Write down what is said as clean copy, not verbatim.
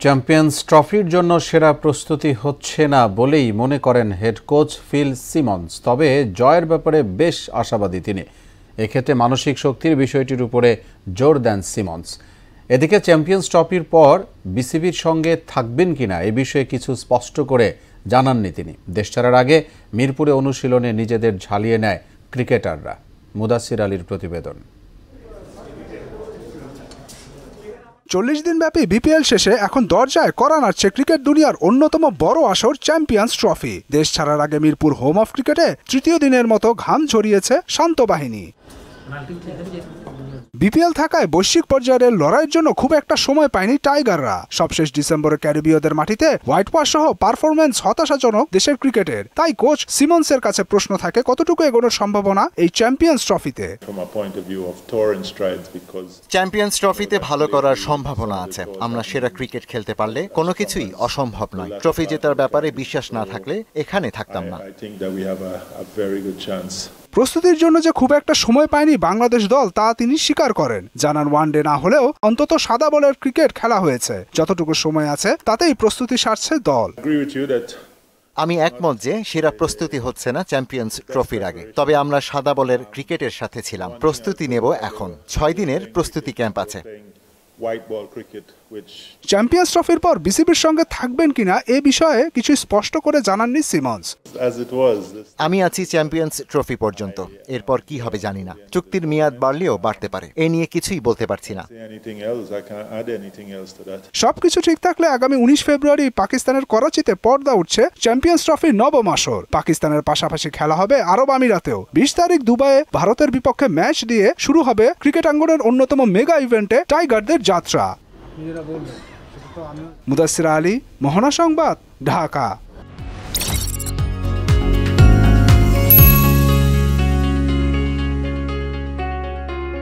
Champions ট্রফির জন্য সেরা প্রস্তুতি হচ্ছে না বলেই মনে করেন হেড কোচ ফিল সিমন্স। তবে জয়ের ব্যাপারে বেশ আশাবাদী তিনি। এক্ষেত্রে মানসিক শক্তির বিষয়টির উপরে জোর দেন সিমন্স। এদিকে চ্যাম্পিয়ন্স ট্রফির পর বিসিবির সঙ্গে থাকবেন কিনা এ বিষয়ে কিছু স্পষ্ট করে জানাননি তিনি। দেশ ছাড়ার আগে মিরপুরে অনুশীলনে নিজেদের ঝালিয়ে নেয় ক্রিকেটাররা। মুদাসির আলীর প্রতিবেদন। 40 দিনব্যাপী বিপিএল শেষে এখন দরজায় কড়া নাড়ছে ক্রিকেট দুনিয়ার অন্যতম বড় আসর চ্যাম্পিয়ন্স ট্রফি। দেশ ছাড়ার আগে মিরপুর হোম অফ ক্রিকেটে তৃতীয় দিনের মতো ঘাম ঝরিয়েছে শান্ত বাহিনী। বিপিএল থাকায় বৈশ্বিক পর্যায়ের লড়াইয়ের জন্য খুব একটা সময় পায়নি টাইগাররা। সবশেষ ডিসেম্বরে ক্যারিবীয়দের মাটিতে হোয়াইট ওয়াশ সহ পারফরম্যান্স হতাশাজনক দেশের ক্রিকেটের। তাই কোচ সিমন্সের কাছে প্রশ্ন থাকে কতটুকু এগোনোর সম্ভাবনা এই চ্যাম্পিয়ন্স ট্রফিতে। চ্যাম্পিয়ন্স ট্রফিতে ভালো করার সম্ভাবনা আছে। আমরা সেরা ক্রিকেট খেলতে পারলে কোনো কিছুই অসম্ভব নয়। ট্রফি জেতার ব্যাপারে বিশ্বাস না থাকলে এখানে থাকতাম না। প্রস্তুতির জন্য যে খুব একটা সময় পায়নি বাংলাদেশ দল তা তিনি স্বীকার করেন। জানান ওয়ানডে না হলেও অন্তত সাদা বলের ক্রিকেট খেলা হয়েছে। যতটুকু সময় আছে তাতেই প্রস্তুতি সারছে দল। আমি একমত যে সেরা প্রস্তুতি হচ্ছে না চ্যাম্পিয়ন্স ট্রফির আগে। তবে আমরা সাদা বলের ক্রিকেটের সাথে ছিলাম। প্রস্তুতি নেব এখন। 6 দিনের প্রস্তুতি ক্যাম্প আছে। চ্যাম্পিয়ন্স ট্রফির পর বিসিবির সঙ্গে থাকবেন কিনা এ বিষয়ে কিছু স্পষ্ট করে জানাননি সিমন্স। আমি আছি চ্যাম্পিয়ন্স ট্রফি পর্যন্ত, এরপর কি হবে জানি না। চুক্তির মেয়াদ বাড়লেও বাড়তে পারে, এ নিয়ে কিছুই বলতে পারছি না। সবকিছু ঠিক থাকলে আগামী 19 ফেব্রুয়ারি পাকিস্তানের করাচিতে পর্দা উঠছে চ্যাম্পিয়ন্স ট্রফির নবম আসর। পাকিস্তানের পাশাপাশি খেলা হবে আরব আমিরাতেও। 20 তারিখ দুবাইয়ে ভারতের বিপক্ষে ম্যাচ দিয়ে শুরু হবে ক্রিকেট আঙ্গনের অন্যতম মেগা ইভেন্টে টাইগারদের যাত্রা। মুদাসির আলী, মোহনা সংবাদ, ঢাকা।